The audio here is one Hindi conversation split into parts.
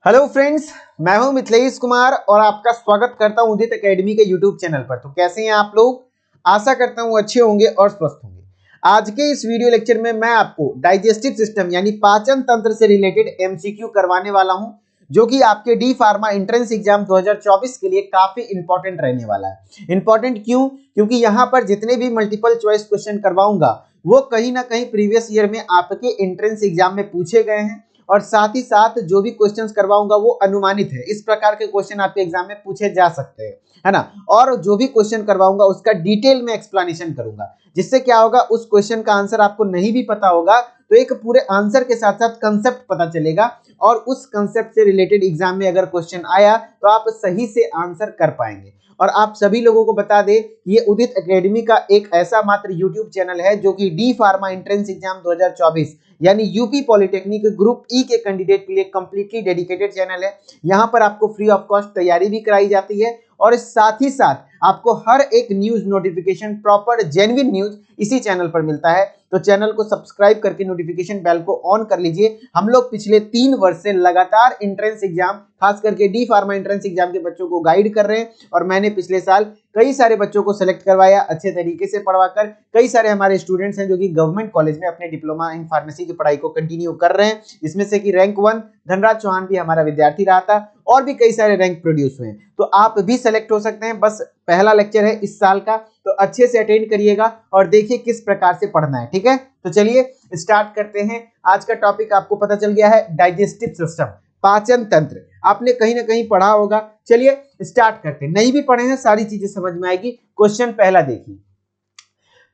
हेलो फ्रेंड्स, मैं हूं मिथिलेश कुमार और आपका स्वागत करता हूं उदित एकेडमी के यूट्यूब चैनल पर। तो कैसे हैं आप लोग? आशा करता हूं अच्छे होंगे और स्वस्थ होंगे। आज के इस वीडियो लेक्चर में मैं आपको डाइजेस्टिव सिस्टम यानी पाचन तंत्र से रिलेटेड एमसीक्यू करवाने वाला हूं, जो कि आपके डी फार्मा एंट्रेंस एग्जाम 2024 के लिए काफी इंपॉर्टेंट रहने वाला है। इंपॉर्टेंट क्यों? क्योंकि यहाँ पर जितने भी मल्टीपल चॉइस क्वेश्चन करवाऊंगा वो कहीं ना कहीं प्रीवियस ईयर में आपके एंट्रेंस एग्जाम में पूछे गए हैं, और साथ ही साथ जो भी क्वेश्चंस करवाऊंगा वो अनुमानित है। इस प्रकार के क्वेश्चन आपके एग्जाम में पूछे जा सकते हैं, है ना। और जो भी क्वेश्चन करवाऊंगा उसका डिटेल में एक्सप्लेनेशन करूंगा, जिससे क्या होगा, उस क्वेश्चन का आंसर आपको नहीं भी पता होगा तो एक पूरे आंसर के साथ साथ कंसेप्ट पता चलेगा, और उस कंसेप्ट से रिलेटेड एग्जाम में अगर क्वेश्चन आया तो आप सही से आंसर कर पाएंगे। और आप सभी लोगों को बता दें, ये उदित एकेडमी का एक ऐसा मात्र यूट्यूब चैनल है जो कि डी फार्मा एंट्रेंस एग्जाम 2024 यानी यूपी पॉलिटेक्निक ग्रुप ई के कैंडिडेट के लिए कंप्लीटली डेडिकेटेड चैनल है। यहां पर आपको फ्री ऑफ कॉस्ट तैयारी भी कराई जाती है, और साथ ही साथ आपको हर एक news notification, proper genuine news इसी चैनल पर मिलता है। तो चैनल को सब्सक्राइब करके नोटिफिकेशन बेल को ऑन कर लीजिए। हम लोग पिछले 3 वर्ष से लगातार एंट्रेंस एग्जाम, खास करके डी फार्मा एंट्रेंस एग्जाम के बच्चों को गाइड कर रहे हैं, और मैंने पिछले साल कई सारे बच्चों को सिलेक्ट करवाया अच्छे तरीके से पढ़वाकर। कई सारे हमारे स्टूडेंट्स हैं जो कि गवर्नमेंट कॉलेज में अपने डिप्लोमा इन फार्मेसी की पढ़ाई को कंटिन्यू कर रहे हैं, जिसमें से कि रैंक 1 धनराज चौहान भी हमारा विद्यार्थी रहा था, और भी कई सारे रैंक प्रोड्यूस हुए हैं। तो आप भी सेलेक्ट हो सकते हैं। बस पहला लेक्चर है इस साल का, तो अच्छे से अटेंड करिएगा और देखिए किस प्रकार से पढ़ना है। ठीक है, तो चलिए स्टार्ट करते हैं। आज का टॉपिक आपको पता चल गया है, डाइजेस्टिव सिस्टम, पाचन तंत्र। आपने कहीं ना कहीं पढ़ा होगा। चलिए स्टार्ट करते हैं। नहीं भी पढ़े हैं, सारी चीजें समझ में आएगी। क्वेश्चन पहला देखिए।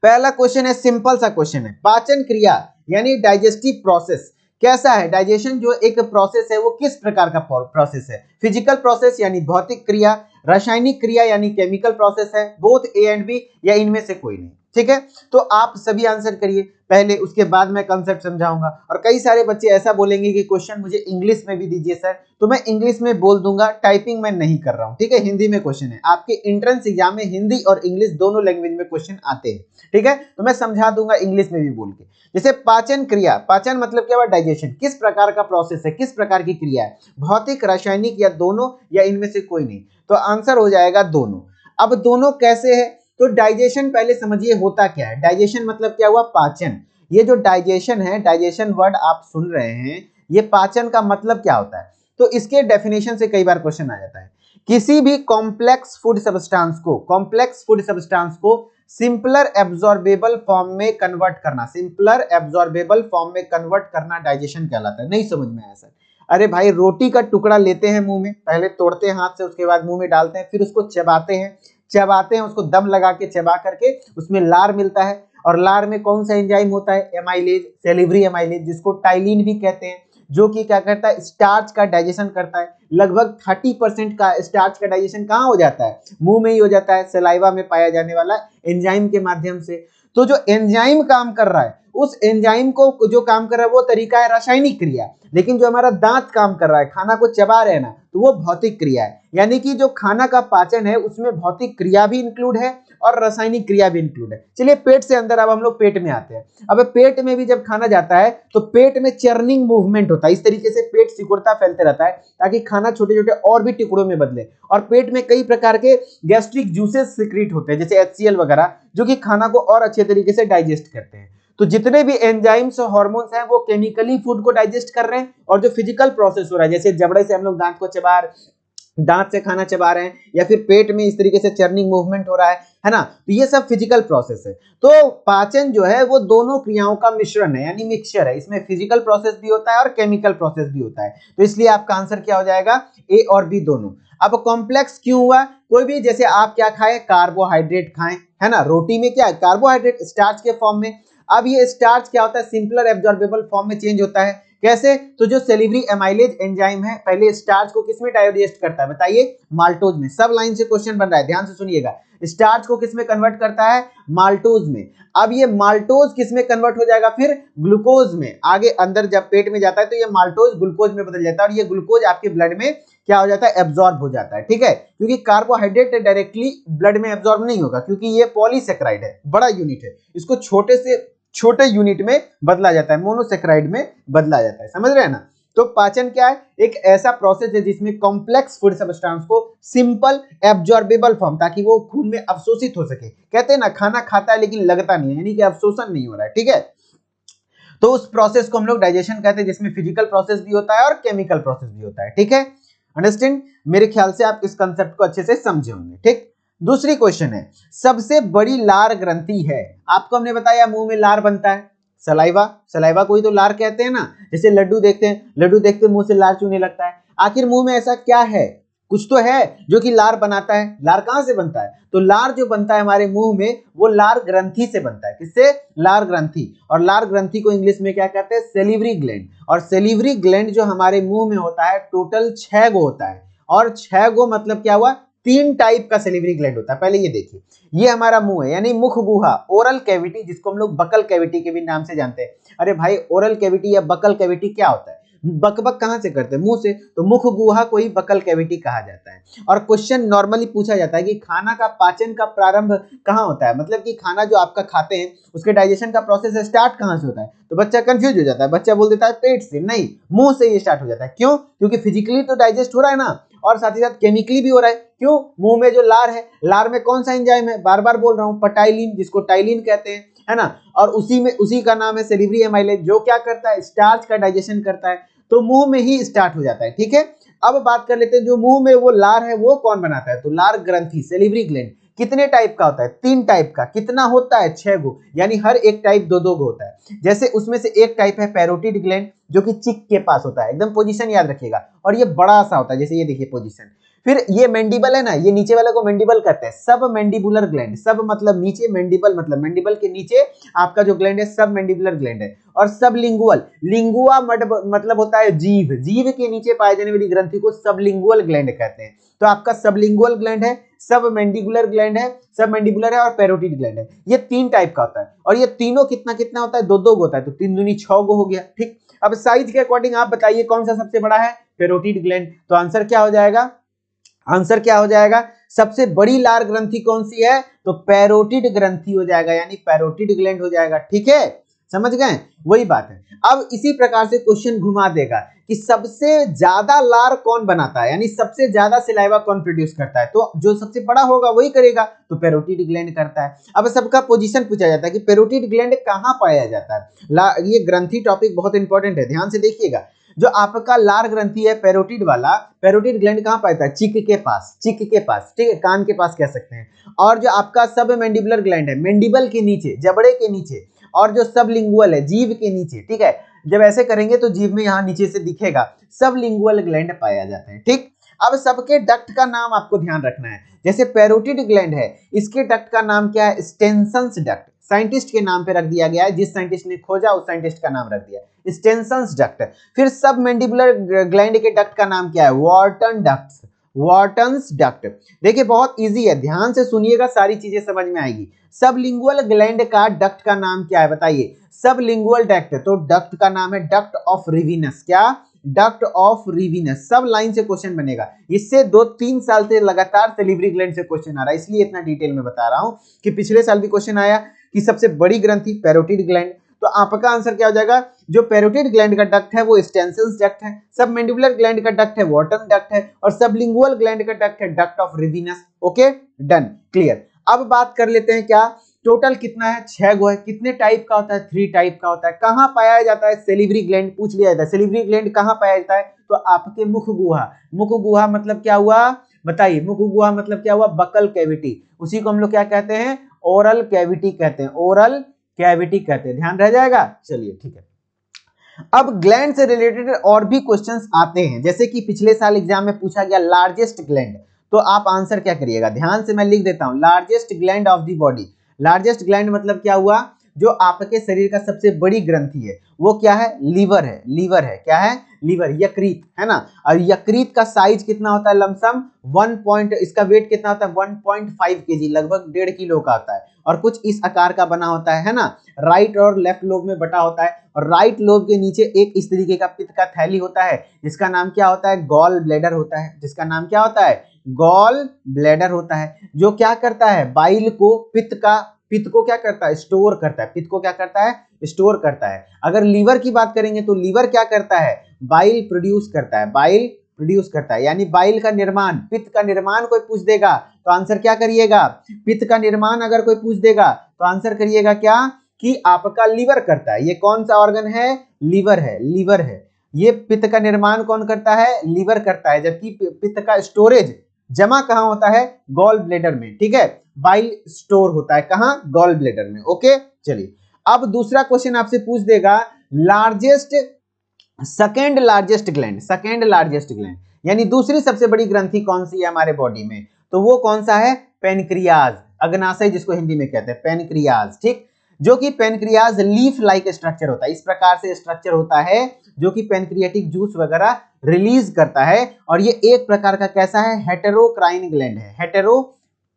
पहला क्वेश्चन है, सिंपल सा क्वेश्चन है। पाचन क्रिया यानी डाइजेस्टिव प्रोसेस कैसा है? डाइजेशन जो एक प्रोसेस है वो किस प्रकार का प्रोसेस है? फिजिकल प्रोसेस यानी भौतिक क्रिया, रासायनिक क्रिया यानी केमिकल प्रोसेस है, बोथ ए एंड बी, या इनमें से कोई नहीं। ठीक है, तो आप सभी आंसर करिए पहले, उसके बाद मैं कंसेप्ट समझाऊंगा। और कई सारे बच्चे ऐसा बोलेंगे कि क्वेश्चन मुझे इंग्लिश में भी दीजिए सर, तो मैं इंग्लिश में बोल दूंगा, टाइपिंग मैं नहीं कर रहा हूं। ठीक है, हिंदी में क्वेश्चन है। आपके एंट्रेंस एग्जाम में हिंदी और इंग्लिश दोनों लैंग्वेज में क्वेश्चन आते हैं। ठीक है, तो मैं समझा दूंगा इंग्लिश में भी बोल के। जैसे पाचन क्रिया, पाचन मतलब क्या हुआ? डाइजेशन। किस प्रकार का प्रोसेस है, किस प्रकार की क्रिया है? भौतिक, रासायनिक, या दोनों, या इनमें से कोई नहीं? तो आंसर हो जाएगा दोनों। अब दोनों कैसे है? तो डाइजेशन पहले समझिए होता क्या है। डाइजेशन मतलब क्या हुआ? पाचन। ये जो डाइजेशन है, डाइजेशन वर्ड आप सुन रहे हैं, ये पाचन का मतलब क्या होता है? तो इसके डेफिनेशन से कई बार क्वेश्चन आ जाता है। किसी भी कॉम्प्लेक्स फूड सब्सटेंस को, कॉम्प्लेक्स फूड सब्सटेंस को सिंपलर एब्जॉर्बेबल फॉर्म में कन्वर्ट करना, सिंपलर एब्जॉर्बेबल फॉर्म में कन्वर्ट करना डाइजेशन कहलाता है। नहीं समझ में आया सर? अरे भाई, रोटी का टुकड़ा लेते हैं मुंह में, पहले तोड़ते हैं हाथ से, उसके बाद मुंह में डालते हैं, फिर उसको चबाते हैं, चबाते हैं उसको, दम लगा के चबा करके उसमें लार मिलता है। और लार में कौन सा एंजाइम होता है? एमाइलेज, सेलिवरी एमाइलेज, जिसको टाइलिन भी कहते हैं, जो कि क्या करता है? स्टार्च का डाइजेशन करता है। लगभग 30% का स्टार्च का डाइजेशन कहाँ हो जाता है? मुंह में ही हो जाता है, सलाइवा में पाया जाने वाला एंजाइम के माध्यम से। तो जो एंजाइम काम कर रहा है, उस एंजाइम को जो काम कर रहा है वो तरीका है रासायनिक क्रिया। लेकिन जो हमारा दांत काम कर रहा है, खाना को चबा रहे हैं ना, तो वो भौतिक क्रिया है। यानी कि जो खाना का पाचन है उसमें भौतिक क्रिया भी इंक्लूड है और रासायनिक क्रिया भी इंक्लूड है। चलिए पेट से अंदर अब हम लोग पेट में आते हैं। अब पेट में भी जब खाना जाता है तो पेट में चर्निंग मूवमेंट होता है। इस तरीके से पेट सिकुड़ता फैलते रहता है ताकि खाना छोटे छोटे और भी टुकड़ों में बदले। और पेट में कई प्रकार के गैस्ट्रिक जूसेस सिक्रीट होते हैं, जैसे HCl वगैरह, जो कि खाना को और अच्छे तरीके से डाइजेस्ट करते हैं। तो जितने भी एंजाइम्स और हार्मोन्स हैं वो केमिकली फूड को डाइजेस्ट कर रहे हैं, और जो फिजिकल प्रोसेस हो रहा है, जैसे जबड़े से हम लोग दांत को चबा, दांत से खाना चबा रहे हैं, या फिर पेट में इस तरीके से चर्निंग मूवमेंट हो रहा है ना, तो ये सब फिजिकल प्रोसेस है। तो पाचन जो है वो दोनों क्रियाओं का मिश्रण है, यानी मिक्सचर है। इसमें फिजिकल प्रोसेस भी होता है और केमिकल प्रोसेस भी होता है। तो इसलिए आपका आंसर क्या हो जाएगा? ए और बी दोनों। अब कॉम्प्लेक्स क्यों हुआ? कोई भी, जैसे आप क्या खाएं? कार्बोहाइड्रेट खाएं, है ना। रोटी में क्या है? कार्बोहाइड्रेट स्टार्च के फॉर्म में। अब ये स्टार्च क्या होता है? सिंपलर एब्जॉर्बेबल फॉर्म में चेंज होता है। कैसे? तो जो सेलिवरी एमाइलेज एंजाइम है, पहले स्टार्च को किसमें डाइजेस्ट करता है? बताइए, माल्टोज में। सब लाइन से क्वेश्चन बन रहा है, ध्यान से सुनिएगा। स्टार्च को किसमें कन्वर्ट करता है? माल्टोज में। अब ये माल्टोज किसमें कन्वर्ट हो जाएगा? फिर ग्लूकोज में। आगे अंदर जब पेट में जाता है तो ये माल्टोज ग्लूकोज में बदल जाता है, और ये ग्लूकोज आपके ब्लड में क्या हो जाता है? एब्जॉर्ब हो जाता है। ठीक है, क्योंकि कार्बोहाइड्रेट डायरेक्टली ब्लड में एब्जॉर्ब नहीं होगा, क्योंकि ये पॉलीसेकेराइड है, बड़ा यूनिट है। इसको छोटे से छोटे यूनिट में बदला जाता है, मोनोसेकेराइड में बदला जाता है। समझ रहे हैं ना? तो पाचन क्या है, एक ऐसा प्रोसेस है जिसमें कॉम्प्लेक्स फूड सब्सटेंस को सिंपल एब्जॉर्बेबल फॉर्म, ताकि वो खून में अवशोषित हो सके। कहते हैं ना खाना खाता है लेकिन लगता नहीं है, यानी कि अवशोषण नहीं हो रहा है, ठीक है। तो उस प्रोसेस को हम लोग डाइजेशन कहते हैं, जिसमें फिजिकल प्रोसेस भी होता है और केमिकल प्रोसेस भी होता है, ठीक है। अंडरस्टैंड, मेरे ख्याल से आप इस कंसेप्ट को अच्छे से समझे होंगे, ठीक। दूसरी क्वेश्चन है, सबसे बड़ी लार ग्रंथि है। आपको हमने बताया मुंह में लार बनता है, सलाइवा, सलाइवा को ही तो लार कहते हैं ना। जैसे लड्डू देखते हैं, लड्डू देखते मुंह से लार चूने लगता है। आखिर मुंह में ऐसा क्या है, कुछ तो है जो कि लार बनाता है। लार कहां से बनता है, तो लार जो बनता है हमारे मुंह में वो लार ग्रंथि से बनता है। किससे, लार ग्रंथि। और लार ग्रंथि को इंग्लिश में क्या कहते हैं, सेलिवरी ग्लैंड। और सेलिवरी ग्लैंड जो हमारे मुंह में होता है टोटल 6 गो होता है। और 6 गो मतलब क्या हुआ, 3 टाइप का सेलिवरी ग्लैंड होता है। पहले ये देखिए, ये हमारा मुंह है यानी मुख गुहा, ओरल कैविटी, जिसको हम लोग बकल कैविटी के भी नाम से जानते हैं। अरे भाई, ओरल कैविटी या बकल कैविटी क्या होता है, बकबक कहां से करते हैं, मुंह से, तो मुख गुहा को ही बकल कैविटी कहा जाता है। और क्वेश्चन नॉर्मली पूछा जाता है कि खाना का पाचन का प्रारंभ कहां होता है, मतलब कि खाना जो आपका खाते हैं उसके डाइजेशन का प्रोसेस स्टार्ट कहां से होता है। तो बच्चा कंफ्यूज हो जाता है, बच्चा बोल देता है पेट से, नहीं, मुंह से ये स्टार्ट हो जाता है। क्यों, क्योंकि फिजिकली तो डाइजेस्ट हो रहा है ना, और साथ ही साथ केमिकली भी हो रहा है। क्यों, मुंह में जो लार है, लार में कौन सा एंजाइम है, बार बार बोल रहा हूं, पटाइलिन, जिसको टाइलिन कहते हैं, है ना। और उसी का नाम है सेलिवरी एमाइलेज, जो क्या करता है, स्टार्च का डाइजेशन करता है। तो मुंह में ही स्टार्ट हो जाता है, ठीक है। अब बात कर लेते हैं जो मुंह में वो लार है वो कौन बनाता है, तो लार ग्रंथि, सेलिवरी ग्लैंड। कितने टाइप का होता है, 3 टाइप का। कितना होता है, 6 गो, यानी हर एक टाइप 2-2 गो होता है। जैसे उसमें से एक टाइप है पैरोटिड ग्लैंड, जो कि चिक के पास होता है, एकदम पोजीशन याद रखिएगा, और ये बड़ा सा होता है, जैसे ये देखिए पोजीशन। फिर ये मैंडिबल है ना, ये नीचे वाले को मैंडिबल कहते हैं, सब मैंडिबुलर ग्लैंड। सब मतलब नीचे, मैंडिबल मतलब मैंडिबल के नीचे आपका जो ग्लैंड है सब मैंडिबुलर ग्लैंड है। और सब लिंगुअल, लिंगुआ मतलब होता है जीभ, जीभ के नीचे पाए जाने वाली ग्रंथि को सब लिंगुअल ग्लैंड कहते हैं। तो आपका सब लिंगुअल ग्लैंड है, सब मैंडिबुलर ग्लैंड है, सब मैंडिबुलर है, और पैरोटिड ग्लैंड है। ये 3 टाइप का होता है, और ये तीनों कितना कितना होता है, 2-2 होता है। तो 3 दूनी 6 गो हो गया, ठीक। अब साइज के अकॉर्डिंग आप बताइए कौन सा सबसे बड़ा है, पैरोटिड ग्लैंड। तो आंसर क्या हो जाएगा, आंसर क्या हो जाएगा, सबसे बड़ी लार ग्रंथि कौन सी है, तो पैरोटिड ग्रंथि हो जाएगा, यानी पैरोटिड ग्लैंड हो जाएगा, ठीक है। समझ गए, वही बात है। अब इसी प्रकार से क्वेश्चन घुमा देगा कि सबसे ज्यादा लार कौन बनाता है, यानी सबसे ज्यादा सलाइवा कौन प्रोड्यूस करता है। तो जो सबसे बड़ा होगा वही करेगा, तो पैरोटिड ग्लैंड करता है। अब सबका पोजीशन पूछा जाता है कि पैरोटिड ग्लैंड कहां पाया जाता है। ये ग्रंथि टॉपिक बहुत इंपॉर्टेंट है, ध्यान से देखिएगा। जो आपका लार ग्रंथि है पैरोटिड वाला, पैरोटिड ग्लैंड कहां पाता है, चिक के पास, चिक के पास, ठीक है, कान के पास कह सकते हैं। और जो आपका सब मैंडिबुलर ग्लैंड है, मैंडिबल के नीचे, जबड़े के नीचे, और जो सब लिंगुअल है, जीभ के नीचे, ठीक है। जब ऐसे करेंगे तो जीभ में यहां नीचे से दिखेगा, सब लिंगुअल ग्लैंड पाया जाता है, ठीक। अब सबके डक्ट का नाम आपको ध्यान रखना है। जैसे पैरोटिड ग्लैंड है, इसके डक्ट का नाम क्या है, स्टेनसन्स डक्ट, साइंटिस्ट के नाम पे रख दिया गया है, जिस साइंटिस्ट ने खोजा उस साइंटिस्ट का नाम रख दिया स्टेनसन्स डक्ट। फिर सब मैंडिबुलर ग्लैंड के डक्ट का नाम क्या है, वॉर्टन डक्ट, वॉर्टन्स डक्ट। देखिए बहुत इजी है, ध्यान से सुनिएगा, सारी चीजें समझ में आएगी। सब लिंगुअल ग्लैंड का डक्ट का नाम क्या है, बताइए, सब लिंगुअल डक्ट, तो डक्ट का नाम है डक्ट ऑफ रिविनस। क्या, डक्ट ऑफ रिविनस। सब लाइन से क्वेश्चन बनेगा, इससे 2-3 साल से लगातार सेलिवरी ग्लैंड से क्वेश्चन आ रहा है, इसलिए इतना डिटेल में बता रहा हूं कि पिछले साल भी क्वेश्चन आया कि सबसे बड़ी ग्रंथि पैरोटिड ग्लैंड। तो आपका आंसर क्या हो जाएगा, जो पैरोटिड ग्लैंड का डक्ट है वो स्टेनसिल्स डक्ट है, सब मैंडिबुलर ग्लैंड का डक्ट है वॉर्टन डक्ट है, और सब लिंगुअल ग्लैंड का डक्ट है duct of Rivinus. Okay, done, clear. अब बात कर लेते हैं क्या, टोटल कितना है, 6 गो है। कितने टाइप का होता है, 3 टाइप का होता है। कहां पाया जाता है, सेलिवरी ग्लैंड पूछ लिया जाता है, सेलिवरी ग्लैंड कहां पाया जाता है, तो आपके मुख गुहा। मुख गुहा मतलब क्या हुआ, बताइए, मुख गुहा मतलब क्या हुआ, बकल कैविटी, उसी को हम लोग क्या कहते हैं, ओरल कैविटी कहते हैं, ओरल कैविटी कहते हैं, ध्यान रह जाएगा। चलिए ठीक है। अब ग्लैंड से रिलेटेड और भी क्वेश्चंस आते हैं, जैसे कि पिछले साल एग्जाम में पूछा गया लार्जेस्ट ग्लैंड, तो आप आंसर क्या करिएगा, ध्यान से मैं लिख देता हूं, largest gland of the body. Largest gland मतलब क्या हुआ, जो आपके शरीर का सबसे बड़ी ग्रंथि है वो क्या है, लीवर है, लीवर है, क्या है, लीवर, यकृत, है ना। और यकृत का साइज कितना होता है, लमसम 1 इसका वेट कितना होता है, 1.5 kg, लगभग 1.5 किलो का होता है, और कुछ इस आकार का बना होता है ना। राइट और लेफ्ट लोब में बटा होता है, और राइट लोब के नीचे एक इस तरीके का पित्त का थैली होता है, जिसका नाम क्या होता है, गॉल ब्लैडर होता है, जिसका नाम क्या होता है, गॉल ब्लैडर होता है, जो क्या करता है, बाइल को, पित्त को क्या करता है, स्टोर करता है, पित्त को क्या करता है, स्टोर करता है। अगर लीवर की बात करेंगे तो लीवर क्या करता है, बाइल प्रोड्यूस करता है, बाइल प्रोड्यूस करता है। यानी बाइल का निर्माण, पित्त का निर्माण कोई पूछ देगा तो आंसर क्या करिएगा, पित्त का निर्माण अगर कोई पूछ देगा तो आंसर करिएगा क्या कि आपका लीवर करता है। ये कौन सा ऑर्गन है, लीवर है, लीवर है। ये पित्त का निर्माण कौन करता है, लीवर करता है। जबकि पित्त का स्टोरेज जमा कहां होता है, गॉल ब्लेडर में, ठीक है। बाइल स्टोर होता है कहां, गॉल ब्लेडर में। ओके चलिए, अब दूसरा क्वेश्चन आपसे पूछ देगा largest, second largest gland, second largest gland यानी दूसरी सबसे बड़ी ग्रंथि कौन सी है हमारे बॉडी में, तो वो कौन सा है, पेनक्रियाज, अग्नाशय जिसको हिंदी में कहते हैं, पेनक्रियाज, ठीक। जो कि पेनक्रियाज लीफ लाइक स्ट्रक्चर होता है, इस प्रकार से स्ट्रक्चर होता है जो कि पेनक्रियाटिक जूस वगैरह रिलीज करता है। और ये एक प्रकार का कैसा है, हेटेरोक्राइन ग्लैंड है,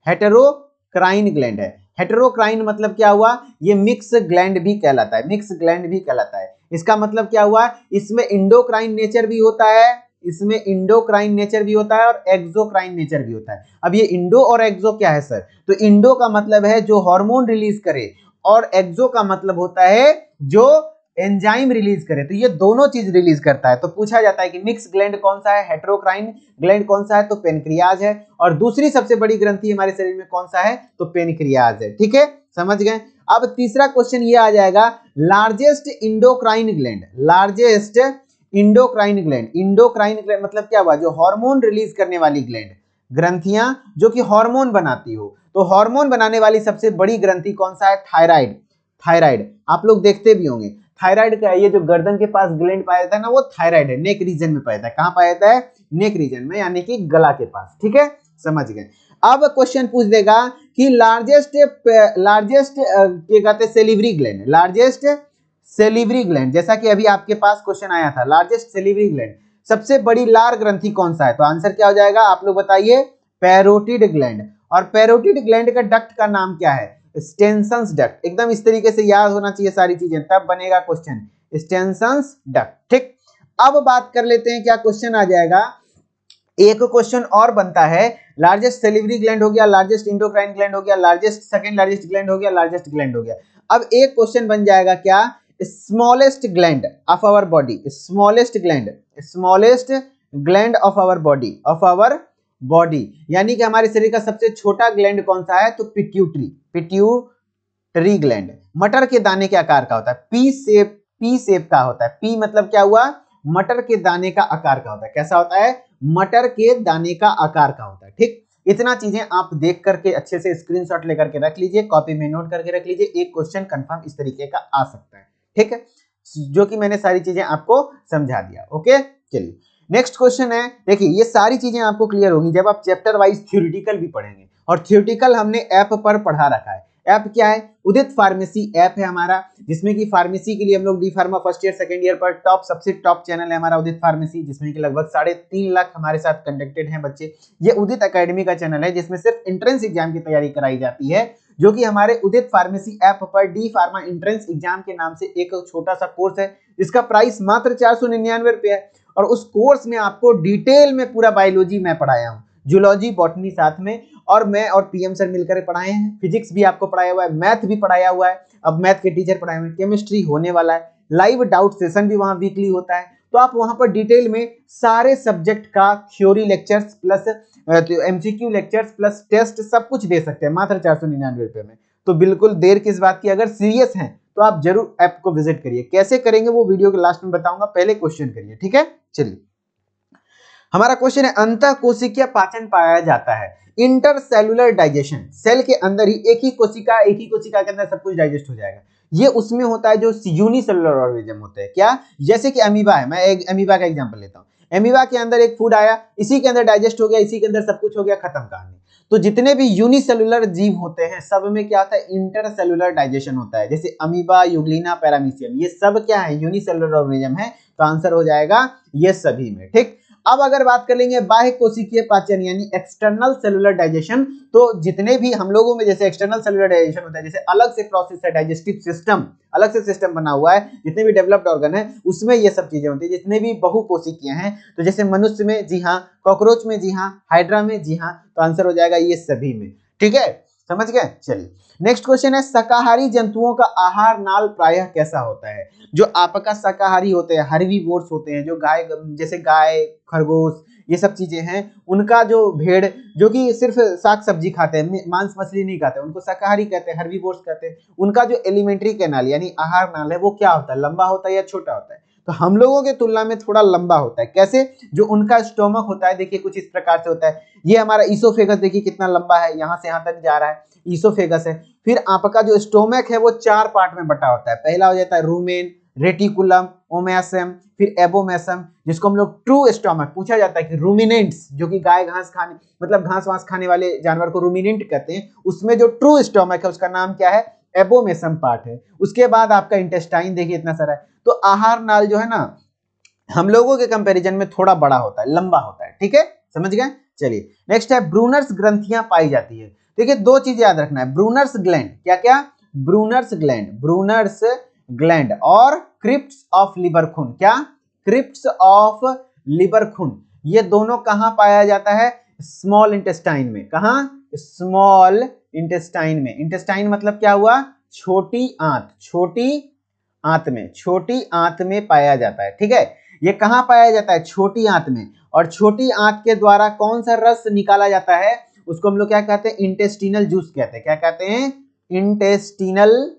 हेटेरोक्राइन ग्लैंड है। हेटेरोक्राइन मतलब क्या हुआ, ये मिक्स ग्लैंड भी कहलाता है, मिक्स ग्लैंड भी कहलाता है। इसका मतलब क्या हुआ, इसमें इंडोक्राइन नेचर भी होता है, इसमें इंडोक्राइन नेचर भी होता है और एक्सोक्राइन नेचर भी होता है। अब ये इंडो और एक्सो क्या है सर, तो इंडो का मतलब है जो हार्मोन रिलीज करे और एक्सो का मतलब होता है जो एंजाइम रिलीज करे, तो ये दोनों चीज रिलीज करता है। तो पूछा जाता है कि मिक्स ग्लैंड कौन सा है, हेटेरोक्राइन ग्लैंड कौन सा है, तो पेनक्रियाज है। और दूसरी सबसे बड़ी ग्रंथि हमारे शरीर में कौन सा है, तो पेनक्रियाज है, ठीक है, समझ गए। अब तीसरा क्वेश्चन ये आ जाएगा, largest endocrine gland, largest endocrine gland, endocrine gland मतलब क्या हुआ, जो हार्मोन रिलीज करने वाली ग्लैंड, ग्रंथियां जो कि हार्मोन बनाती हो, तो हार्मोन बनाने वाली सबसे बड़ी ग्रंथि कौन सा है, थायराइड, थायराइड आप लोग देखते भी होंगे। थायराइड का ये जो गर्दन के पास ग्लैंड पाया जाता है ना, वो थायराइड है, नेक रीजन में पाया जाता है। कहां पाया जाता है, नेक रीजन में, यानी कि गला के पास, ठीक है, समझ गए। अब क्वेश्चन पूछ देगा कि लार्जेस्ट क्या कहते हैं, salivary gland, largest salivary gland, जैसा कि अभी आपके पास क्वेश्चन आया था, लार्जेस्ट सेलिवरी ग्लैंड, सबसे बड़ी लार ग्रंथि कौन सा है, तो आंसर क्या हो जाएगा, आप लोग बताइए, पैरोटिड ग्लैंड। और पैरोटिड ग्लैंड का डक्ट का नाम क्या है, स्टेनसन्स डक्ट। एकदम इस तरीके से याद होना चाहिए सारी चीजें, तब बनेगा क्वेश्चन, स्टेनसन्स डक्ट, ठीक। अब बात कर लेते हैं, क्या क्वेश्चन आ जाएगा, एक क्वेश्चन और बनता है, लार्जेस्ट सेलिवरी ग्लैंड हो गया, लार्जेस्ट इंडोक्राइन ग्लैंड हो गया, लार्जेस्ट सेकंड लार्जेस्ट ग्लैंड हो गया, लार्जेस्ट ग्लैंड हो गया। अब एक क्वेश्चन बन जाएगा क्या, smallest gland of our body, smallest gland, smallest gland of our body, of our body, यानी कि हमारे शरीर का सबसे छोटा ग्लैंड कौन सा है, तो पिट्यूटरी, पिट्यूटरी ग्लैंड, मटर के दाने के आकार का होता है, पी शेप का होता है। पी मतलब क्या हुआ, मटर के दाने का आकार का होता है। कैसा होता है, मटर के दाने का आकार का होता है, ठीक। इतना चीजें आप देख करके अच्छे से स्क्रीनशॉट लेकर के रख लीजिए, कॉपी में नोट करके रख लीजिए, एक क्वेश्चन कंफर्म इस तरीके का आ सकता है, ठीक है, जो कि मैंने सारी चीजें आपको समझा दिया। ओके चलिए, नेक्स्ट क्वेश्चन है, देखिए ये सारी चीजें आपको क्लियर होगी जब आप चैप्टर वाइज थ्योरेटिकल भी पढ़ेंगे, और थ्योरेटिकल हमने ऐप पर पढ़ा रखा है। ऐप क्या है, उदित फार्मेसी ऐप है हमारा, जिसमें कि फार्मेसी के लिए हम लोग D pharma first year second year पर टॉप, सबसे टॉप चैनल है हमारा उदित फार्मेसी, जिसमें कि लगभग 3.5 लाख हमारे साथ कंडक्टेड हैं बच्चे। ये उदित एकेडमी का चैनल है, जिसमें सिर्फ एंट्रेंस एग्जाम की तैयारी कराई जाती है, जो कि हमारे उदित फार्मेसी ऐप पर डी फार्मा एंट्रेंस एग्जाम के नाम से एक छोटा सा कोर्स है, जिसका प्राइस मात्र 499 रुपये है। और उस कोर्स में आपको डिटेल में पूरा बायोलॉजी मैं पढ़ाया हूँ, जूलॉजी बॉटनी साथ में, और मैं और पीएम सर मिलकर पढ़ाए हैं, फिजिक्स भी आपको पढ़ाया हुआ है, मैथ भी पढ़ाया हुआ है, अब मैथ के टीचर पढ़ाए हुए हैं, केमिस्ट्री होने वाला है, लाइव डाउट सेशन भी वहां वीकली होता है। तो आप वहां पर डिटेल में सारे सब्जेक्ट का theory lectures plus MCQ lectures plus test सब कुछ दे सकते हैं मात्र 499 रुपये में। तो बिल्कुल देर किस बात की, अगर सीरियस हैं तो आप जरूर ऐप को विजिट करिए। कैसे करेंगे वो वीडियो के लास्ट में बताऊंगा, पहले क्वेश्चन करिए, ठीक है। चलिए, हमारा क्वेश्चन है, अंतःकोशिकीय पाचन पाया जाता है, इंटरसेलुलर डाइजेशन, सेल के अंदर ही एक ही कोशिका के अंदर सब कुछ डाइजेस्ट हो जाएगा। ये उसमें होता है जो यूनिसेलुलर ऑर्गेनिज्म होते हैं, क्या, जैसे कि अमीबा है, मैं एक अमीबा का एग्जांपल लेता हूँ। अमीबा के अंदर एक फूड आया, इसी के अंदर डाइजेस्ट हो गया, इसी के अंदर सब कुछ हो गया, खत्म कहानी। तो जितने भी यूनिसेलुलर जीव होते हैं सब में क्या होता है, इंटरसेलुलर डाइजेशन होता है, जैसे अमीबा, यूग्लिना, पैरामीशियम, ये सब क्या है, यूनिसेलुलर ऑर्गेनिज्म है। तो आंसर हो जाएगा ये सभी में, ठीक। अब अगर बात कर लेंगे बाह्य कोशिकीय पाचन यानी एक्सटर्नल सेलुलर डाइजेशन, तो जितने भी हम लोगों में जैसे एक्सटर्नल सेलुलर डाइजेशन होता है, जैसे अलग से प्रोसेस है, डाइजेस्टिव सिस्टम अलग से सिस्टम बना हुआ है, जितने भी डेवलप्ड ऑर्गन है उसमें ये सब चीजें होती है, जितने भी बहुकोशिकीय हैं, तो जैसे मनुष्य में जी हाँ, कॉकरोच में जी हाँ, हाइड्रा में जी हाँ, तो आंसर हो जाएगा ये सभी में, ठीक है। समझ गए। चलिए नेक्स्ट क्वेश्चन है, शाकाहारी जंतुओं का आहार नाल प्रायः कैसा होता है? जो आपका शाकाहारी होते हैं, हर्बीवोर्स होते हैं, जो गाय, जैसे गाय, खरगोश, ये सब चीजें हैं, उनका जो भेड़ जो कि सिर्फ साग सब्जी खाते हैं, मांस मछली नहीं खाते, उनको शाकाहारी कहते हैं, हर्बीवोर्स कहते हैं। उनका जो एलिमेंट्री कैनाल यानी आहार नाल है वो क्या होता है? लंबा होता है या छोटा होता है? तो हम लोगों के तुलना में थोड़ा लंबा होता है। कैसे? जो उनका स्टोमक होता है देखिए कुछ इस प्रकार से होता है। ये हमारा ईसोफेगस देखिए कितना लंबा है, यहाँ से यहाँ तक जा रहा है, ईसोफेगस है। फिर आपका जो स्टोमक है वो 4 पार्ट में बटा होता है। पहला हो जाता है रूमेन, रेटिकुलम, ओमेसम, फिर एबोमेसम, जिसको हम लोग ट्रू स्टोमक पूछा जाता है कि रूमिनेंट्स, जो कि गाय घास खाने मतलब घास वास खाने वाले जानवर को रूमिनेंट कहते हैं, उसमें जो ट्रू स्टोमक है उसका नाम क्या है? एबोमेसम पार्ट है। उसके बाद आपका इंटेस्टाइन देखिए इतना सारा है। तो आहार नाल जो है ना हम लोगों के कंपैरिजन में थोड़ा बड़ा होता है, लंबा होता है। ठीक है, समझ गए। चलिए नेक्स्ट है, ब्रूनर्स ग्रंथियां पाई जाती है। देखिए 2 चीज याद रखना है, ब्रूनर्स ग्लैंड, क्या क्या? ब्रूनर्स ग्लैंड, ब्रूनर्स ग्लैंड और क्रिप्ट्स ऑफ लिवर खून, क्या? क्रिप्ट्स ऑफ लिवर खून, ये दोनों कहां पाया जाता है? स्मॉल इंटेस्टाइन में। कहां? स्मॉल इंटेस्टाइन में। इंटेस्टाइन मतलब क्या हुआ? छोटी आंत, छोटी आंत में, छोटी आंत में पाया जाता है। ठीक है, ये कहां पाया जाता है? छोटी आंत में। और छोटी आंत के द्वारा कौन सा रस निकाला जाता है? उसको हम लोग क्या कहते हैं? इंटेस्टिनल जूस कहते हैं। क्या कहते हैं? इंटेस्टिनल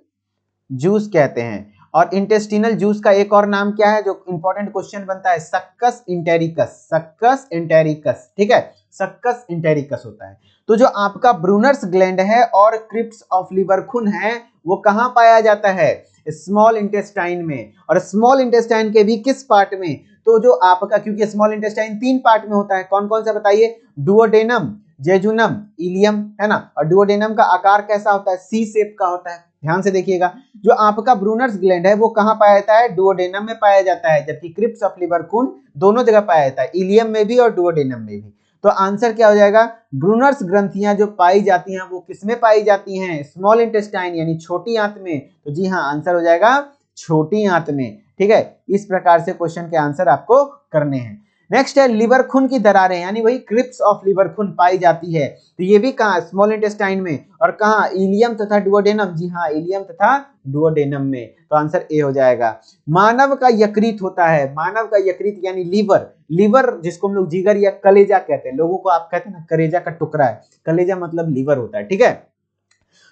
जूस कहते हैं। और इंटेस्टिनल जूस का एक और नाम क्या है जो इंपॉर्टेंट क्वेश्चन बनता है? Succus इंटेरिकस, succus इंटेरिकस। ठीक है, सक्कस इंटेरिकस होता है। तो जो आपका ब्रूनर्स ग्लैंड है और क्रिप्ट्स ऑफ लिवर खून है वो कहां पाया जाता है? स्मॉल इंटेस्टाइन में। और स्मॉल इंटेस्टाइन के भी किस पार्ट में? तो जो आपका, क्योंकि स्मॉल इंटेस्टाइन 3 पार्ट में होता है, कौन कौन सा बताइए? डुओडेनम, जेजुनम, इलियम, है ना। और डुओडेनम का आकार कैसा होता है? सी शेप का होता है। ध्यान से देखिएगा, जो आपका ब्रूनर्स ग्लैंड है वो कहां पाया जाता है? डुओडेनम में पाया जाता है, जबकि क्रिप्ट्स ऑफ लिवर खून दोनों जगह पाया जाता है, इलियम में भी और डुओडेनम में भी। तो आंसर क्या हो जाएगा? ब्रूनर्स ग्रंथियां जो पाई जाती हैं वो किसमें पाई जाती हैं? स्मॉल इंटेस्टाइन यानी छोटी आंत में। तो जी हाँ, आंसर हो जाएगा छोटी आंत में। ठीक है, इस प्रकार से क्वेश्चन के आंसर आपको करने हैं। नेक्स्ट है, लिवर खून की दरारें यानी वही क्रिप्ट्स ऑफ लिवर खून पाई जाती है। तो ये भी कहां? स्मॉल इंटेस्टाइन में। और कहां? इलियम तथा डुओडेनम। जी हाँ, इलियम तथा डुओडेनम में। तो आंसर ए हो जाएगा। मानव का यकृत होता है, मानव का यकृत यानी लीवर, लीवर जिसको हम लोग जिगर या कलेजा कहते हैं, लोगों को आप कहते हैं ना कलेजा का टुकड़ा है, कलेजा मतलब लीवर होता है। ठीक है,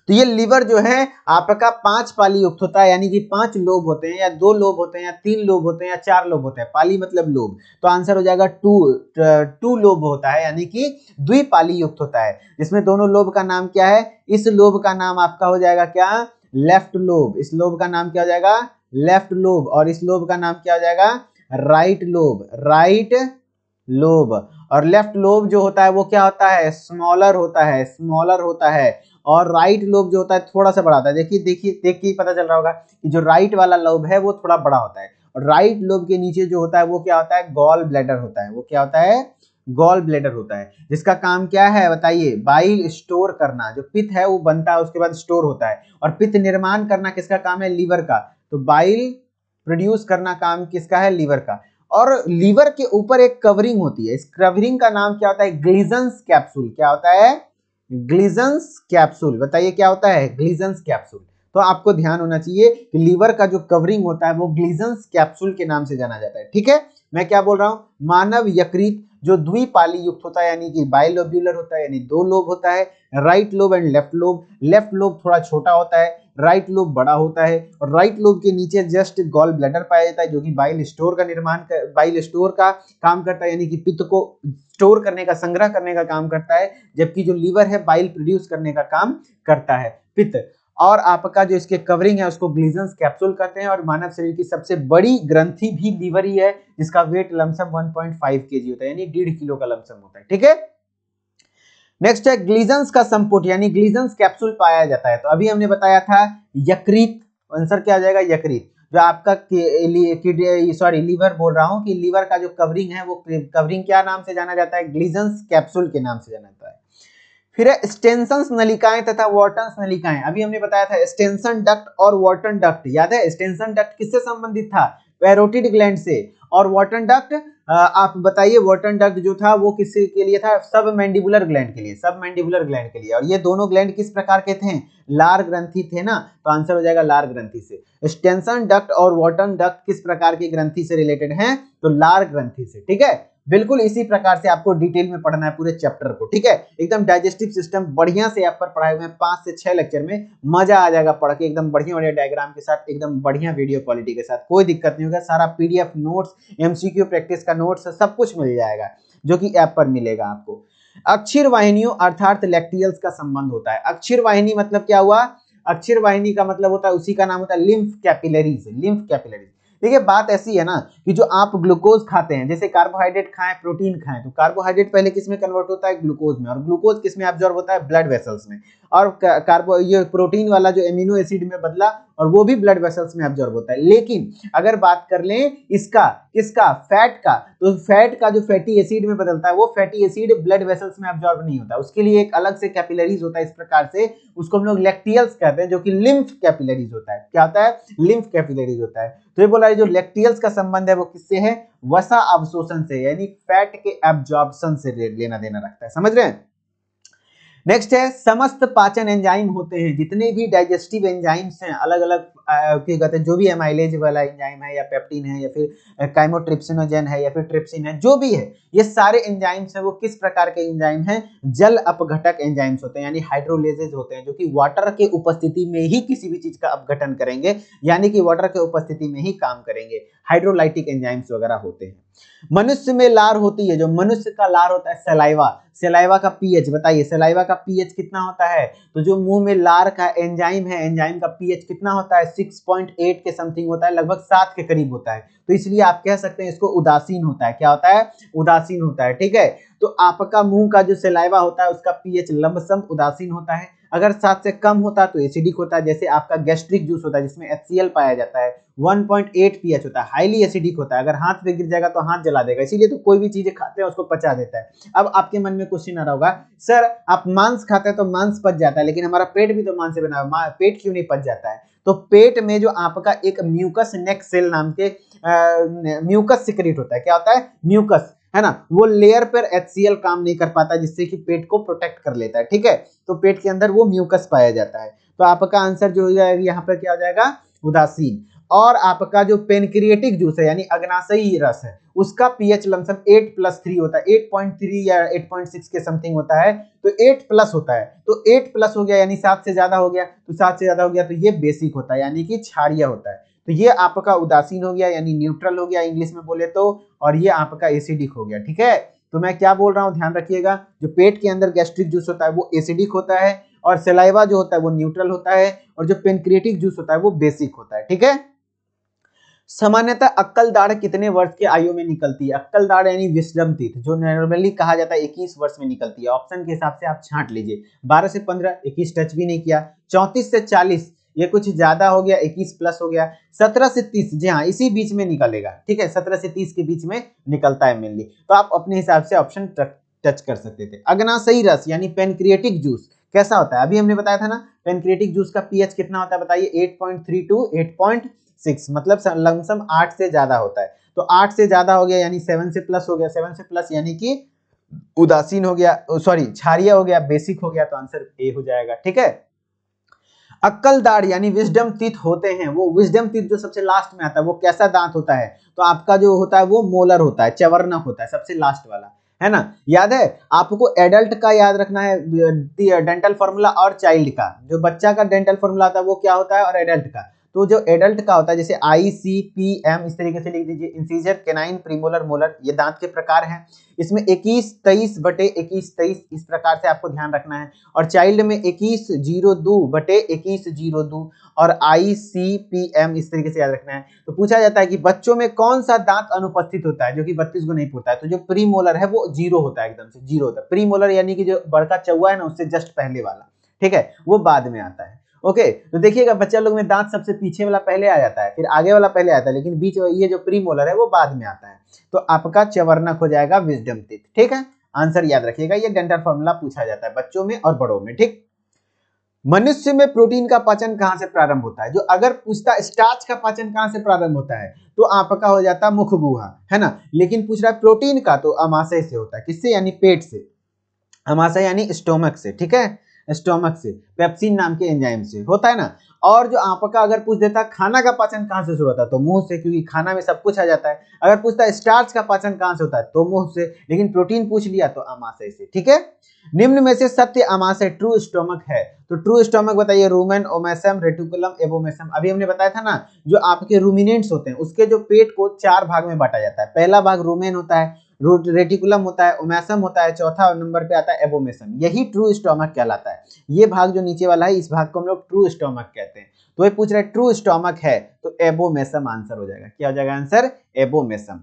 तो ये लीवर जो है आपका 5 पाली युक्त होता है, यानी कि 5 लोब होते हैं, या 2 लोब होते हैं, या 3 लोब होते हैं, या 4 लोब होते हैं। पाली मतलब लोब। तो आंसर हो जाएगा 2 लोब होता है, यानी कि द्विपाली युक्त होता है, जिसमें दोनों लोब का नाम क्या है? इस लोब का नाम आपका हो जाएगा क्या? Left lobe. इस लोब का नाम क्या हो जाएगा? Left lobe. और इस लोब का नाम क्या हो जाएगा? Right lobe, right lobe. और लेफ्ट लोब जो होता है वो क्या होता है? स्मॉलर होता है, स्मॉलर होता है। और राइट लोब जो होता है थोड़ा सा बड़ा होता है। देखिए देखिए देख के पता चल रहा होगा कि जो राइट वाला लोब है वो थोड़ा बड़ा होता है। और राइट लोब के नीचे जो होता है वो क्या होता है? गॉल ब्लैडर होता है। वो क्या होता है? गॉल ब्लैडर होता है, जिसका काम क्या है बताइए? बाइल स्टोर करना। जो पित्त है वो बनता है, उसके बाद स्टोर होता है। और पित्त निर्माण करना किसका काम है? लीवर का। तो बाइल प्रोड्यूस करना काम किसका है? लीवर का। और लीवर के ऊपर एक कवरिंग होती है, इस कवरिंग का नाम क्या होता है? ग्लीजन्स कैप्सूल। क्या होता है? ग्लीजन्स कैप्सूल। बताइए क्या होता है? ग्लीजन्स कैप्सूल। तो आपको ध्यान होना चाहिए कि लीवर का जो कवरिंग होता है वो ग्लीजन्स कैप्सूल के नाम से जाना जाता है। ठीक है, मैं क्या बोल रहा हूं? मानव यकृत जो द्विपाली युक्त होता है, यानी कि बाइलोब्यूलर होता है, यानी 2 लोब होता है, right lobe and left lobe. Left lobe थोड़ा छोटा होता है, राइट लोब बड़ा होता है। और राइट लोब के नीचे जस्ट गॉल ब्लैडर पाया जाता है, जो कि बाइल स्टोर का निर्माण बाइल स्टोर का काम करता है, यानी कि पित्त को स्टोर करने का, संग्रह करने का काम करता है। जबकि जो लीवर है बाइल प्रोड्यूस करने का काम करता है, पित्त। और आपका जो इसके कवरिंग है उसको ग्लीजन्स कैप्सूल कहते हैं। और मानव शरीर की सबसे बड़ी ग्रंथि भी लीवर ही है, जिसका वेट लमसम 1.5 kg होता है, यानी 1.5 किलो का लमसम होता है। ठीक है, नेक्स्ट है ग्लीजन्स का संपुट यानी ग्लीजन्स कैप्सूल पाया जाता है। तो अभी हमने बताया था यकृत, आंसर क्या आ जाएगा? यकृत। जो आपका लीवर बोल रहा हूं कि लीवर का जो कवरिंग है वो कवरिंग क्या नाम से जाना जाता है? ग्लीजन्स कैप्सूल के नाम से जाना जाता है। फिर है स्टेंसन्स नलिकाएं तथा वॉर्टन्स नलिकाएं। अभी हमने बताया था स्टेंसन डक्ट और वॉर्टन डक्ट, याद है? स्टेंसन डक्ट किससे संबंधित था? पैरोटिड ग्लैंड से। और वाटन डक्ट आप बताइए, वाटन डक्ट जो था वो किसके के लिए था? सब मैंडिबुलर ग्लैंड के लिए, सब मैंडिबुलर ग्लैंड के लिए। और ये दोनों ग्लैंड किस प्रकार के थे? लार ग्रंथि थे ना, तो आंसर हो जाएगा लार ग्रंथि से। स्टेंसन डक्ट और वाटन डक्ट किस प्रकार की ग्रंथि से रिलेटेड हैं? तो लार ग्रंथि से, ठीक है। बिल्कुल इसी प्रकार से आपको डिटेल में पढ़ना है पूरे चैप्टर को, ठीक है। एकदम डाइजेस्टिव सिस्टम बढ़िया से आप पर पढ़ाए हुए हैं, 5 से 6 लेक्चर में मजा आ जाएगा पढ़ के, एकदम बढ़िया बढ़िया डायग्राम के साथ, एकदम बढ़िया वीडियो क्वालिटी के साथ, कोई दिक्कत नहीं होगा। सारा पीडीएफ नोट्स, एमसीक्यू प्रैक्टिस का नोट्स सब कुछ मिल जाएगा, जो कि ऐप पर मिलेगा आपको। अक्षीर वाहिनियों अर्थात लैक्टियल्स का संबंध होता है। अक्षीर वाहिनी मतलब क्या हुआ? अक्षीर वाहिनी का मतलब होता है, उसी का नाम होता है लिम्फ कैपिलरीज, लिम्फ कैपिलरीज। देखिए बात ऐसी है ना कि जो आप ग्लूकोज खाते हैं, जैसे कार्बोहाइड्रेट खाएं, प्रोटीन खाएं, तो कार्बोहाइड्रेट पहले किस में कन्वर्ट होता है? ग्लूकोज में। और ग्लूकोज किस में एब्जॉर्ब होता है? ब्लड वेसल्स में। और कार्बो ये प्रोटीन वाला जो एमिनो एसिड में बदला, और वो भी ब्लड वेसल्स में एब्जॉर्ब होता है। लेकिन अगर बात कर लें इसका, किसका? फैट का, तो फैट का जो फैटी एसिड में बदलता है, वो फैटी एसिड ब्लड वेसल्स में एब्जॉर्ब नहीं होता, उसके लिए एक अलग से कैपिलरीज होता है। इस प्रकार से उसको हम लोग लैक्टियल्स कहते हैं, जो कि लिम्फ कैपिलरीज होता है। क्या होता है? लिम्फ कैपिलरीज होता है। तो ये बोला, जो लैक्टियल्स का संबंध है वो किससे है? वसा अवशोषण से, यानी फैट के एब्जॉर्प्शन से लेना देना रखता है। समझ रहे हैं? नेक्स्ट है, समस्त पाचन एंजाइम होते हैं, जितने भी डाइजेस्टिव एंजाइम्स हैं, अलग अलग कहते हैं, जो भी एमाइलेज वाला एंजाइम है, या पेप्टिन है, या फिर काइमोट्रिप्सिनोजेन है, या फिर ट्रिप्सिन है, जो भी है, ये सारे एंजाइम्स हैं वो किस प्रकार के एंजाइम हैं? जल अपघटक एंजाइम्स होते हैं, यानी हाइड्रोलेजेज होते हैं, जो कि वाटर के उपस्थिति में ही किसी भी चीज का अपघटन करेंगे, यानी कि वाटर के उपस्थिति में ही काम करेंगे। हाइड्रोलाइटिक एंजाइम्स वगैरह होते हैं। मनुष्य में लार होती है, जो मनुष्य का लार होता है सलाइवा, सलाइवा का पीएच बताइए, सलाइवा का पीएच कितना होता है? तो जो मुंह में लार का एंजाइम है, एंजाइम का पीएच कितना होता है? 6.8 के समथिंग होता है, लगभग 7 के करीब होता है। तो इसलिए आप कह सकते हैं इसको उदासीन होता है। क्या होता है? उदासीन होता है, ठीक है। तो आपका मुंह का जो सलाइवा होता है उसका पीएच लमसम उदासीन होता है। अगर 7 से कम होता है तो एसिडिक होता है, जैसे आपका गैस्ट्रिक जूस होता है जिसमें HCl पाया जाता है, 1.8 पीएच होता है, हाईली एसिडिक होता है। अगर हाथ पे गिर जाएगा तो हाथ जला देगा, इसीलिए तो कोई भी चीजें खाते हैं उसको पचा देता है। अब आपके मन में क्वेश्चन आ रहा होगा, सर आप मांस खाते हैं तो मांस पच जाता है, लेकिन हमारा पेट भी तो मांस से बना है, पेट क्यों नहीं पच जाता है? तो पेट में जो आपका एक म्यूकस नेक सेल नाम के म्यूकस सिक्रेट होता है। क्या होता है? म्यूकस, है ना, वो लेयर पर HCl काम नहीं कर पाता, जिससे कि पेट को प्रोटेक्ट कर लेता है, ठीक है। तो पेट के अंदर वो म्यूकस पाया जाता है। तो आपका आंसर जो हो जाएगा यहाँ पर क्या हो जाएगा? उदासीन। और आपका जो पेनक्रिएटिक जूस है, यानी अग्नाशयी रस है, उसका पीएच लमसम 8+3 होता है, 8.3 या 8.6 के समथिंग होता है। तो 8+ होता है, तो 8+ हो गया, यानी 7 से ज्यादा हो गया, तो 7 से ज्यादा हो गया तो ये बेसिक होता है, यानी कि क्षारीय होता है। तो ये आपका उदासीन हो गया, यानी न्यूट्रल हो गया इंग्लिश में बोले तो, और ये आपका एसिडिक हो गया, ठीक है। तो मैं क्या बोल रहा हूं, ध्यान रखिएगा, जो पेट के अंदर गैस्ट्रिक जूस होता है वो एसिडिक होता है, और सलाइवा जो होता है वो न्यूट्रल होता है, और जो पेनक्रिएटिक जूस होता है वो बेसिक होता है, ठीक है। सामान्यतः अक्कल दाढ़ कितने वर्ष के आयु में निकलती है? अक्कल दाढ़ यानी विस्डम टीथ, जो नॉर्मली कहा जाता है 21 वर्ष में निकलती है। ऑप्शन के हिसाब से आप छांट लीजिए, 12 से 15, 21 टच भी नहीं किया, 34 से 40 ये कुछ ज्यादा हो गया, 21+ हो गया, 17 से 30 जी हाँ इसी बीच में निकलेगा, ठीक है, 17 से 30 के बीच में निकलता है मेनली। तो आप अपने हिसाब से ऑप्शन टच कर सकते थे। अग्नाशयी रस यानी पेनक्रिएटिक जूस कैसा होता है? अभी हमने बताया था ना, पेनक्रिएटिक जूस का पीएच कितना होता है बताइए? 8.3 टू 8.6, मतलब लमसम 8 से ज्यादा होता है। तो 8 से ज्यादा हो गया यानी 7 से प्लस हो गया, 7 से प्लस यानी कि उदासीन हो गया, सॉरी क्षारीय हो गया, बेसिक हो गया, तो आंसर ए हो जाएगा, ठीक है। अक्कल दाढ़ यानी विजडम टीथ होते हैं, वो विजडम टीथ जो सबसे लास्ट में आता है वो कैसा दांत होता है? तो आपका जो होता है वो मोलर होता है, चवर्णक होता है, सबसे लास्ट वाला, है ना। याद है आपको एडल्ट का याद रखना है, डेंटल फॉर्मूला और चाइल्ड का, जो बच्चा का डेंटल फॉर्मूला आता है वो क्या होता है, और एडल्ट का। तो जो एडल्ट का होता है जैसे ICPM इस तरीके से लिख दीजिए, इंसीजर, केनाइन, प्रीमोलर, मोलर, ये दांत के प्रकार हैं। इसमें 21-23/21-23 इस प्रकार से आपको ध्यान रखना है। और चाइल्ड में 21-02/21-02 और ICPM इस तरीके से याद रखना है। तो पूछा जाता है कि बच्चों में कौन सा दांत अनुपस्थित होता है जो कि 32 को नहीं पूछता है? तो जो प्रीमोलर है वो 0 होता है, एकदम से 0 होता है। प्रीमोलर यानी कि जो बड़का चौवा है ना उससे जस्ट पहले वाला, ठीक है, वो बाद में आता है। ओके तो देखिएगा बच्चा लोग में दांत सबसे पीछे वाला पहले आ जाता है, फिर आगे वाला पहले आता है, लेकिन बीच ये जो प्रीमोलर है वो बाद में आता है। तो आपका चवर्णक हो जाएगा विजडम टीथ, ठीक है। आंसर याद रखिएगा, ये डेंटल फॉर्मूला पूछा जाता है बच्चों में और बड़ों में, ठीक। मनुष्य में प्रोटीन का पाचन कहां से प्रारंभ होता है? जो अगर पूछता स्टार्च का पाचन कहां से प्रारंभ होता है तो आपका हो जाता मुख गुहा, है ना। लेकिन पूछ रहा है प्रोटीन का, तो अमाशय से होता है। किससे? यानी पेट से। अमाशय यानी स्टोमक से, ठीक है, स्टोमक से, पेप्सिन नाम के एंजाइम से होता है ना। और जो आपका अगर पूछ देता खाना का पाचन कहां से शुरू होता है तो मुंह से, क्योंकि खाना में सब कुछ आ जाता है। अगर पूछता है स्टार्च का पाचन कहां से होता है तो मुंह से, लेकिन प्रोटीन पूछ लिया तो अमाशय से, ठीक है। निम्न में से सत्य अमाशय ट्रू स्टोमक है? तो ट्रू स्टोमक बताइए। Rumen, omasum, reticulum, abomasum. अभी हमने बताया था ना, जो आपके रूमिनेंट्स होते हैं उसके जो पेट को 4 भाग में बांटा जाता है। पहला भाग रूमेन होता है, रेटिकुलम होता है, ओमेसम होता है, चौथा नंबर पे आता है एबोमेसम। यही ट्रू स्टोमक कहलाता है। ये भाग जो नीचे वाला है, इस भाग को हम लोग ट्रू स्टोमक कहते हैं। तो ये पूछ रहा है ट्रू स्टोमक है तो एबोमेसम आंसर हो जाएगा। क्या हो जाएगा आंसर? एबोमेसम।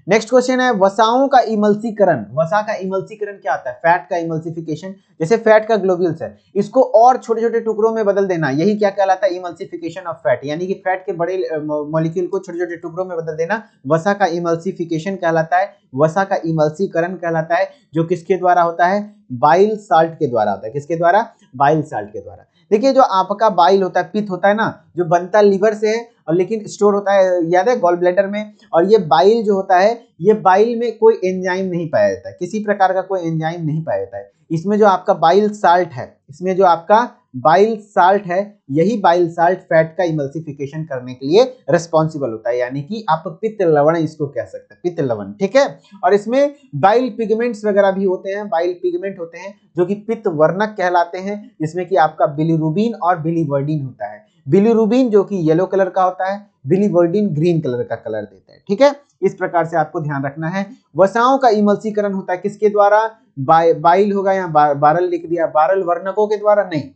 नेक्स्ट क्वेश्चन है वसाओं का इमल्सीकरण। वसा का इमल्सीकरण क्या होता है? फैट का इमल्सिफिकेशन। जैसे फैट का ग्लोब्यूल्स है, इसको और छोटे छोटे टुकड़ों में बदल देना, यही क्या कहलाता है? Emulsification of fat. यानी कि फैट के बड़े मॉलिक्यूल को छोटे छोटे टुकड़ों में बदल देना वसा का इमल्सिफिकेशन कहलाता है, वसा का इमल्सीकरण कहलाता है। जो किसके द्वारा होता है? बाइल साल्ट के द्वारा होता है। किसके द्वारा? बाइल साल्ट के द्वारा। देखिए जो आपका बाइल होता है, पित्त होता है ना, जो बनता है लिवर से है और लेकिन स्टोर होता है, याद है, गॉल ब्लैडर में। और ये बाइल जो होता है, ये बाइल में कोई एंजाइम नहीं पाया जाता है, किसी प्रकार का कोई एंजाइम नहीं पाया जाता है। इसमें जो आपका बाइल साल्ट है, इसमें जो आपका बाइल साल्ट है, यही बाइल साल्ट फैट का इमल्सिफिकेशन करने के लिए रिस्पॉन्सिबल होता है। यानी कि आप पित्त लवण इसको कह सकते हैं, पित्त लवण, ठीक है। और इसमें बाइल पिगमेंट्स वगैरह भी होते हैं, बाइल पिगमेंट होते हैं जो कि पित्त वर्णक कहलाते हैं। इसमें कि आपका बिलीरुबिन और बिलीवर्डिन होता है। बिलीरुबिन जो कि येलो कलर का होता है, बिलीवर्डिन ग्रीन कलर का कलर देता है, ठीक है। इस प्रकार से आपको ध्यान रखना है। वसाओं का इमल्सीकरण होता है किसके द्वारा? बाइल होगा, यहाँ बारल लिख दिया, बारल वर्णकों के द्वारा नहीं,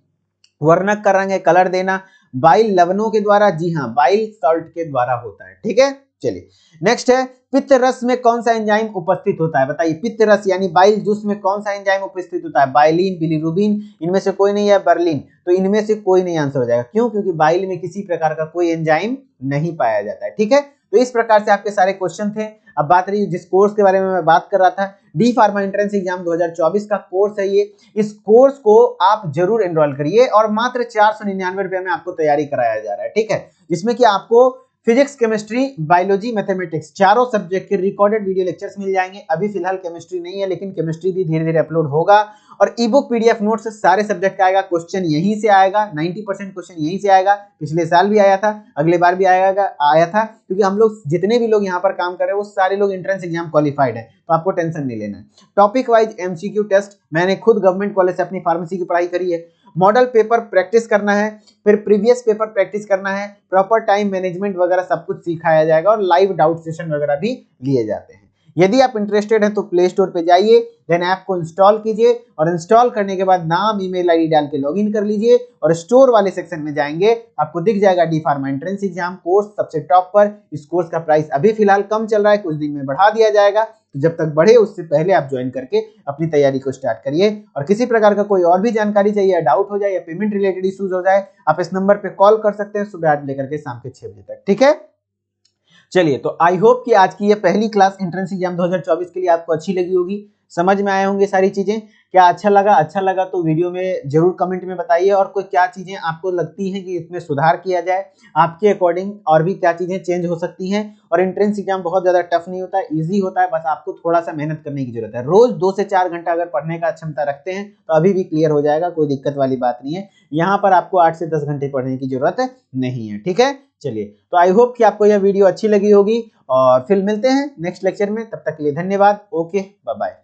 वर्णक का रंग है कलर देना। बाइल लवणों के द्वारा, जी हाँ, बाइल सॉल्ट के द्वारा होता है, ठीक है। चलिए नेक्स्ट है पित्त रस में कौन सा एंजाइम उपस्थित होता है? बताइए पित्त रस यानी बाइल जूस में कौन सा एंजाइम उपस्थित होता है? बाइलिन, बिलीरुबिन, इनमें से कोई नहीं है, बर्लिन। तो इनमें से कोई नहीं आंसर हो जाएगा। क्यों? क्योंकि बाइल में किसी प्रकार का कोई एंजाइम नहीं पाया जाता है, ठीक है। तो इस प्रकार से आपके सारे क्वेश्चन थे। अब बात रही जिस कोर्स के बारे में मैं बात कर रहा था, डी फार्मा एंट्रेंस एग्जाम 2024 का कोर्स है ये। इस कोर्स को आप जरूर एनरोल करिए और मात्र 499 रुपए में आपको तैयारी कराया जा रहा है, ठीक है। जिसमें कि आपको फिजिक्स, केमिस्ट्री, बायोलॉजी, मैथमेटिक्स चारों सब्जेक्ट के रिकॉर्डेड वीडियो लेक्चर्स मिल जाएंगे। अभी फिलहाल केमिस्ट्री नहीं है, लेकिन केमिस्ट्री भी धीरे धीरे अपलोड होगा। और ई बुक, पीडीएफ नोट्स सारे सब्जेक्ट का आएगा। क्वेश्चन यहीं से आएगा, 90% क्वेश्चन यहीं से आएगा। पिछले साल भी आया था, अगले बार भी आया था, क्योंकि हम लोग जितने भी लोग यहाँ पर काम कर रहे हैं वो सारे लोग एंट्रेंस एग्जाम क्वालिफाइड है, तो आपको टेंशन नहीं लेना है। टॉपिक वाइज एमसीक्यू टेस्ट, मैंने खुद गवर्नमेंट कॉलेज से अपनी फार्मेसी की पढ़ाई करी है। मॉडल पेपर प्रैक्टिस करना है, फिर प्रीवियस पेपर प्रैक्टिस करना है, प्रॉपर टाइम मैनेजमेंट वगैरह सब कुछ सिखाया जाएगा और लाइव डाउट सेशन वगैरह भी लिए जाते हैं। यदि आप इंटरेस्टेड हैं तो प्ले स्टोर पे जाइए, देन ऐप को इंस्टॉल कीजिए और इंस्टॉल करने के बाद नाम, ईमेल आईडी डाल के लॉगिन कर लीजिए और स्टोर वाले सेक्शन में जाएंगे, आपको दिख जाएगा D pharma entrance exam course सबसे टॉप पर। इस कोर्स का प्राइस अभी फिलहाल कम चल रहा है, कुछ दिन में बढ़ा दिया जाएगा, तो जब तक बढ़े उससे पहले आप ज्वाइन करके अपनी तैयारी को स्टार्ट करिए। और किसी प्रकार का कोई और भी जानकारी चाहिए, डाउट हो जाए या पेमेंट रिलेटेड इश्यूज हो जाए, आप इस नंबर पे कॉल कर सकते हैं सुबह 8 लेकर के शाम के 6 बजे तक, ठीक है। चलिए, तो आई होप कि आज की ये पहली क्लास एंट्रेंस एग्जाम 2024 के लिए आपको अच्छी लगी होगी, समझ में आए होंगे सारी चीजें। क्या अच्छा लगा तो वीडियो में जरूर कमेंट में बताइए, और कोई क्या चीजें आपको लगती हैं कि इसमें सुधार किया जाए, आपके अकॉर्डिंग और भी क्या चीजें चेंज हो सकती हैं। और एंट्रेंस एग्जाम बहुत ज्यादा टफ नहीं होता है, ईजी होता है, बस आपको थोड़ा सा मेहनत करने की जरूरत है। रोज 2 से 4 घंटा अगर पढ़ने का क्षमता रखते हैं तो अभी भी क्लियर हो जाएगा, कोई दिक्कत वाली बात नहीं है। यहाँ पर आपको 8 से 10 घंटे पढ़ने की जरूरत नहीं है, ठीक है। चलिए, तो आई होप कि आपको यह वीडियो अच्छी लगी होगी और फिर मिलते हैं नेक्स्ट लेक्चर में। तब तक के लिए धन्यवाद। Okay, bye bye.